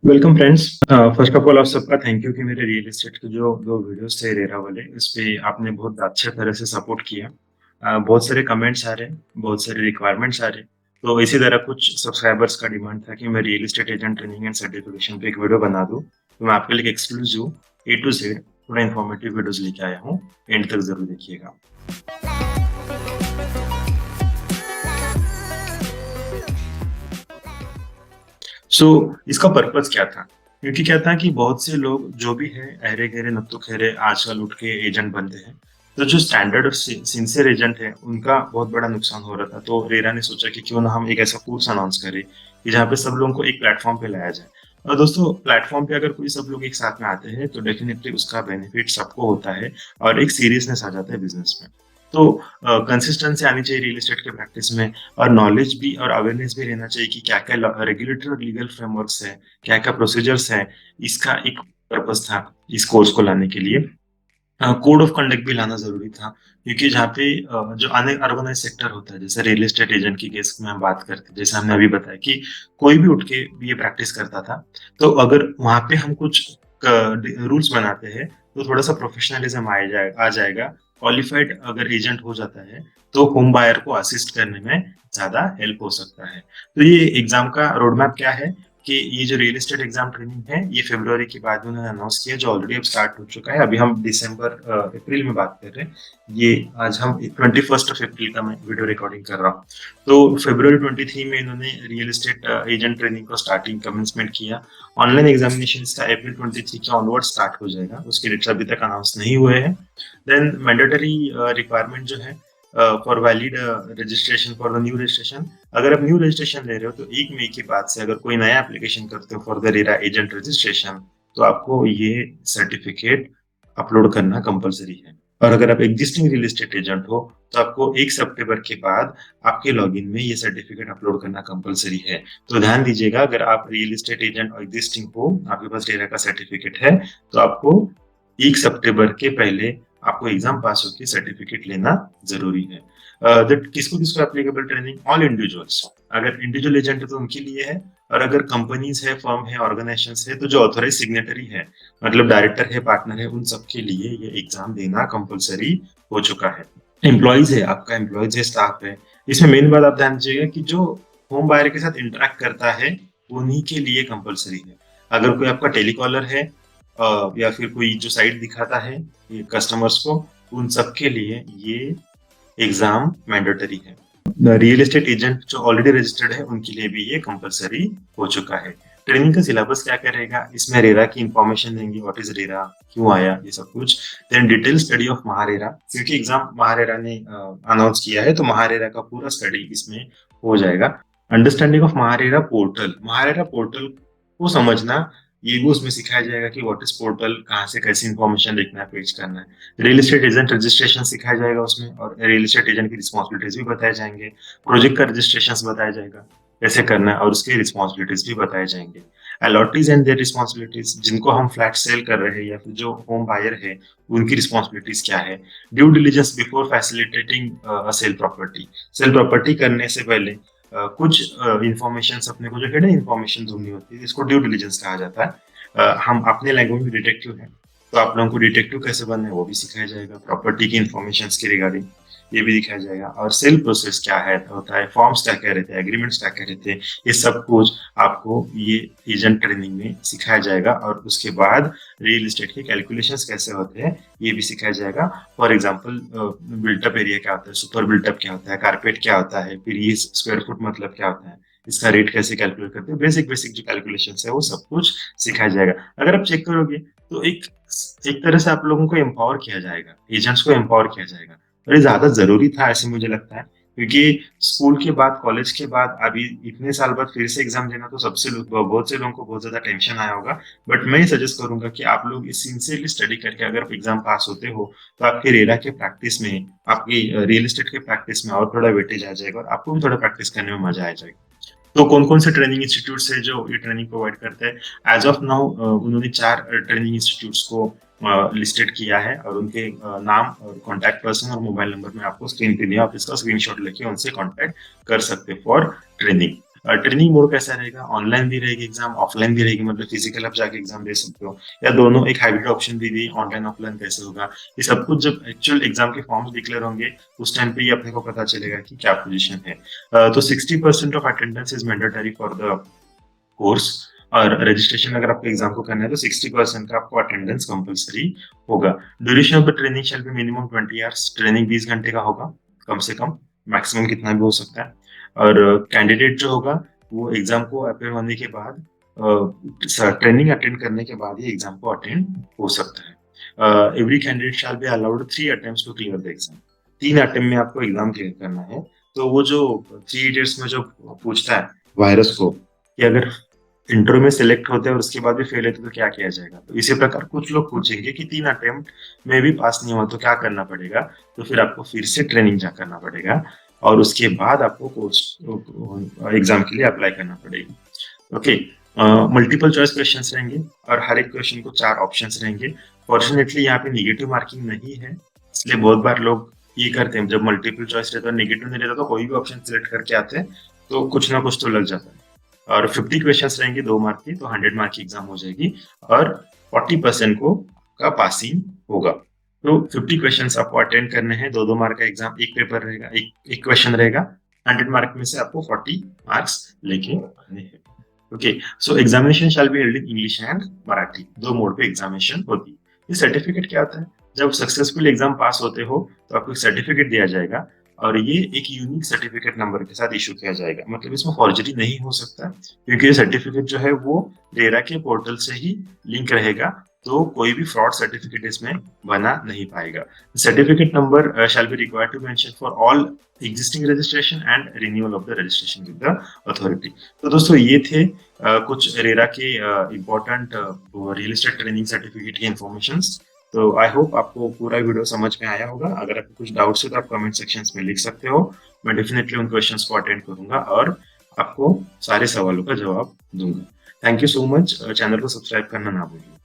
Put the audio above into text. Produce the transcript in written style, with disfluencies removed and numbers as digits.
Welcome friends. First of all आप सबका thank you कि मेरे रियल एस्टेट के जो दो वीडियोस थे रेरा वाले इस पे आपने बहुत अच्छे तरह से सपोर्ट किया। बहुत सारे कमेंट्स आ रहे हैं, बहुत सारे रिक्वायरमेंट्स आ रहे हैं। तो इसी तरह कुछ सब्सक्राइबर्स का डिमांड था कि मैं real estate agent training and certification पे एक वीडियो बना दूं। तो मैं आपके लिए एक्सक्लूसिव ए टू जेड थोड़ा इन्फॉर्मेटिव वीडियोस लेके आया हूँ। एंड तक जरूर देखिएगा। इसका पर्पस क्या था? क्योंकि क्या था कि बहुत से लोग जो भी है अहरे गहरे नत्थु खैरे आजकल उठ के एजेंट बनते हैं। तो जो स्टैंडर्ड और सिंसियर एजेंट है उनका बहुत बड़ा नुकसान हो रहा था। तो रेरा ने सोचा कि क्यों ना हम एक ऐसा कोर्स अनाउंस करें कि जहाँ पे सब लोगों को एक प्लेटफॉर्म पे लाया जाए। और दोस्तों, प्लेटफॉर्म पे अगर कोई सब लोग एक साथ में आते हैं तो डेफिनेटली उसका बेनिफिट सबको होता है और एक सीरियसनेस आ जाता है बिजनेस में। तो कंसिस्टेंसी आनी चाहिए रियल एस्टेट के प्रैक्टिस में, और नॉलेज भी और अवेयरनेस भी रहना चाहिए कि क्या क्या रेगुलेटरी और लीगल फ्रेमवर्क्स है, क्या क्या प्रोसीजर्स है। इसका एक पर्पस था इस कोर्स को लाने के लिए। कोड ऑफ कंडक्ट भी लाना जरूरी था, क्योंकि जहाँ पे जो अनऑर्गेनाइज सेक्टर होता है, जैसे रियल एस्टेट एजेंट की केस में हम बात करते हैं, जैसे हमने अभी बताया कि कोई भी उठ के ये प्रैक्टिस करता था। तो अगर वहां पे हम कुछ रूल्स बनाते हैं तो थोड़ा सा प्रोफेशनलिज्म आ जाएगा। क्वालिफाइड अगर एजेंट हो जाता है तो होम बायर को असिस्ट करने में ज्यादा हेल्प हो सकता है। तो ये एग्जाम का रोड मैप क्या है कि ये जो रियल एस्टेट एग्जाम ट्रेनिंग है ये फरवरी के बाद में उन्होंने अनाउंस किया, जो ऑलरेडी अब स्टार्ट हो चुका है। अभी हम दिसंबर अप्रैल में बात कर रहे हैं। ये आज हम 21 अप्रैल का मैं वीडियो रिकॉर्डिंग कर रहा हूँ। तो फरवरी 23 में इन्होंने रियल एस्टेट एजेंट ट्रेनिंग को स्टार्टिंग कमेंसमेंट किया। ऑनलाइन एग्जामिनेशन का अप्रैल 23 के ऑनवर्ड स्टार्ट हो जाएगा, उसके डेट्स अभी तक अनाउंस नहीं हुए हैं। देन मैंडेटरी रिक्वायरमेंट जो है for valid registration for the new registration. अगर आप न्यू रजिस्ट्रेशन ले रहे हो तो 1 मई के बाद से अगर कोई नया एप्लीकेशन करते हो for the RERA agent registration, तो आपको ये सर्टिफिकेट अपलोड करना कंपलसरी है। और अगर आप एग्जिस्टिंग रियल एस्टेट एजेंट हो तो आपको 1 सितंबर के बाद आपके लॉगिन में ये सर्टिफिकेट अपलोड करना कंपलसरी है। तो ध्यान दीजिएगा, अगर आप रियल एस्टेट एजेंट एग्जिस्टिंग हो, आपके पास रेरा का सर्टिफिकेट है, तो आपको 1 सितंबर के पहले आपको एग्जाम पास होकर सर्टिफिकेट लेना जरूरी है। दैट किसको किसको एप्लीकेबल ट्रेनिंग? All individuals. अगर इंडिविजुअल एजेंट है तो उनके लिए है, और अगर कंपनीज है, फर्म है, ऑर्गेनाइजेशन है, तो जो ऑथोराइज सिग्नेटरी है, मतलब डायरेक्टर है, पार्टनर है, उन सबके लिए ये एग्जाम देना कंपलसरी हो चुका है। एम्प्लॉइज है, आपका एम्प्लॉइज है, स्टाफ है। इसमें मेन बात आप ध्यान दीजिएगा कि जो होम बायर के साथ इंटरेक्ट करता है उन्हीं के लिए कंपलसरी है। अगर कोई आपका टेलीकॉलर है या फिर कोई जो साइट दिखाता है ये कस्टमर्स को, उन सब के लिए ये एग्जाम मैंडेटरी है। रियल एस्टेट एजेंट जो ऑलरेडी रजिस्टर्ड है उनके लिए भी ये कंपलसरी हो चुका है। ट्रेनिंग का सिलेबस क्या क्या रहेगा? इसमें रेरा की इंफॉर्मेशन देंगे, व्हाट इज रेरा, क्यों आया, ये सब कुछ। Then detail study of MahaRERA, क्योंकि एग्जाम महारेरा ने अनाउंस किया है तो महारेरा का पूरा स्टडी इसमें हो जाएगा। Understanding of MahaRERA portal, MahaRERA portal को समझना, ये भी उसमें सिखाया जाएगा कि व्हाट इज पोर्टल, कहाँ से कैसी इंफॉर्मेशन देखना है, पेज करना है। रियल एस्टेट एजेंट रजिस्ट्रेशन सिखाया जाएगा उसमें, और रियल एस्टेट एजेंट की रिस्पॉन्सिबिलिटीज भी बताए जाएंगे। प्रोजेक्ट का रजिस्ट्रेशन बताया जाएगा कैसे करना है, और उसके रिस्पॉन्सिबिलिटीज भी बताए जाएंगे। अलॉटीज एंड देयर रिस्पॉन्सिबिलिटीज, जिनको हम फ्लैट सेल कर रहे हैं या फिर जो होम बायर है उनकी रिस्पॉन्सिबिलिटीज क्या है। Due diligence before facilitating sale property, sale property करने से पहले कुछ इंफॉर्मेशन अपने को जो हिडन इंफॉर्मेशन ढूंढनी होती है, इसको ड्यू डिलीजेंस कहा जाता है। हम अपने लैंग्वेज में डिटेक्टिव है, तो आप लोगों को डिटेक्टिव कैसे बनना है वो भी सिखाया जाएगा। प्रॉपर्टी की इंफॉर्मेशन के रिगार्डिंग ये भी दिखाया जाएगा। और सेल प्रोसेस क्या है होता है, फॉर्म्स क्या क्या रहते हैं, एग्रीमेंट्स क्या क्या रहते हैं, ये सब कुछ आपको ये एजेंट ट्रेनिंग में सिखाया जाएगा। और उसके बाद रियल एस्टेट के कैलकुलेशंस कैसे होते हैं ये भी सिखाया जाएगा। फॉर एग्जाम्पल बिल्टअप एरिया क्या होता है, सुपर बिल्टअप क्या होता है, कारपेट क्या होता है, फिर ये स्क्वायर फुट मतलब क्या होता है, इसका रेट कैसे कैलकुलेट करते हैं, बेसिक बेसिक जो कैलकुलेशन है वो सब कुछ सिखाया जाएगा। अगर आप चेक करोगे तो एक तरह से आप लोगों को एम्पावर किया जाएगा, एजेंट्स को एम्पावर किया जाएगा। और ये ज्यादा जरूरी था ऐसे मुझे लगता है, क्योंकि स्कूल के बाद, कॉलेज के बाद, अभी इतने साल बाद फिर से एग्जाम देना, तो बहुत से लोगों को बहुत ज्यादा टेंशन आया होगा। बट मैं सजेस्ट करूंगा कि आप लोग इस सिंसियरली स्टडी करके अगर एग्जाम पास होते हो तो आपके रेरा के प्रैक्टिस में, आपकी रियल एस्टेट के प्रैक्टिस में और थोड़ा वेटेज आ जाएगा, और आपको भी थोड़ा प्रैक्टिस करने में मजा आ जाएगा। तो कौन कौन से ट्रेनिंग इंस्टीट्यूट्स है जो ये ट्रेनिंग प्रोवाइड करते हैं? एज ऑफ नाउ उन्होंने 4 ट्रेनिंग इंस्टीट्यूट्स को लिस्टेड किया है, और उनके नाम और कॉन्टैक्ट पर्सन और मोबाइल नंबर में आपको स्क्रीन पे दिया, आप इसका स्क्रीनशॉट लेके उनसे कॉन्टैक्ट कर सकते फॉर ट्रेनिंग। ट्रेनिंग मोड कैसा रहेगा? ऑनलाइन भी रहेगी एग्ज़ाम, ऑफलाइन भी रहेगी, मतलब फिजिकल आप जाके एग्ज़ाम दे सकते हो, या दोनों एक हाइब्रिड ऑप्शन भी दी, ऑनलाइन ऑफलाइन कैसे होगा? ये सब कुछ जब एक्चुअल एग्ज़ाम के फॉर्म्स डिक्लेयर होंगे, उस टाइम पे ही अपने को पता चलेगा कि क्या पोज़ीशन है। तो 60% of attendance is mandatory for the course, और रजिस्ट्रेशन अगर आपको एग्ज़ाम को करना है तो 60% का आपको अटेंडेंस कंपल्सरी होगा। Duration of the training shall be minimum 20 hours, training 20 घंटे का होगा, कम से कम, मैक्सिमम कितना भी हो सकता है। और कैंडिडेट जो होगा, वो एग्ज़ाम को अपीयर होने के बाद ट्रेनिंग अटेंड करने के बाद ही एग्ज़ाम को अटेंड हो सकता है। Every candidate shall be allowed 3 attempts to clear the exam. 3 attempt में आपको एग्ज़ाम क्लियर करना है। तो वो जो 3 इडियट्स में जो पूछता है वायरस को, कि अगर इंटरव्यू में सिलेक्ट होते हैं और उसके बाद भी फेल होते तो क्या किया जाएगा? तो इसी प्रकार कुछ लोग पूछेंगे कि 3 अटेम्प्ट में भी पास नहीं हुआ तो क्या करना पड़ेगा? तो फिर आपको फिर से ट्रेनिंग जा करना पड़ेगा, और उसके बाद आपको कोर्स एग्ज़ाम के लिए अप्लाई करना पड़ेगा। ओके, मल्टीपल चॉइस क्वेश्चंस रहेंगे, और हर एक क्वेश्चन को 4 ऑप्शंस रहेंगे। फॉर्चुनेटली यहाँ पे नेगेटिव मार्किंग नहीं है, इसलिए बहुत बार लोग ये करते हैं, जब मल्टीपल चॉइस रहता है, नेगेटिव नहीं रहता तो कोई भी ऑप्शन सिलेक्ट करके आते हैं, तो कुछ ना कुछ तो लग जाता है। और 50 क्वेश्चंस रहेंगे 2 मार्क के, तो 100 मार्क की एग्जाम हो जाएगी, और 40% को का पासिंग होगा। तो 50 क्वेश्चंस आपको अटेंड करने हैं, 2-2 मार्क का एग्जाम, एक पेपर रहेगा, एक क्वेश्चन रहेगा, 100 मार्क में से आपको 40 मार्क्स लेके आने हैं। Okay, so examination shall be held in English and Marathi, 2 mode पे एग्जामिनेशन होती है। ये सर्टिफिकेट क्या होता है? जब सक्सेसफुल एग्जाम पास होते हो तो आपको एक सर्टिफिकेट दिया जाएगा, और ये एक यूनिक सर्टिफिकेट नंबर के साथ इशू किया जाएगा, मतलब इसमें फॉर्जरी नहीं हो सकता, क्योंकि ये सर्टिफिकेट जो है वो रेरा के पोर्टल से ही लिंक रहेगा, तो कोई भी फ्रॉड सर्टिफिकेट इसमें बना नहीं पाएगा। Certificate number shall be required to mention for all existing registration and renewal of the registration with the authority. तो दोस्तों ये थे कुछ रेरा के important real estate training certificate की इन्फॉर्मेशंस। तो आई होप आपको पूरा वीडियो समझ में आया होगा। अगर आपको कुछ डाउट्स है तो आप कमेंट सेक्शंस में लिख सकते हो, मैं डेफिनेटली उन क्वेश्चंस को अटेंड करूंगा और आपको सारे सवालों का जवाब दूंगा। Thank you so much, channel को सब्सक्राइब करना ना भूलिए।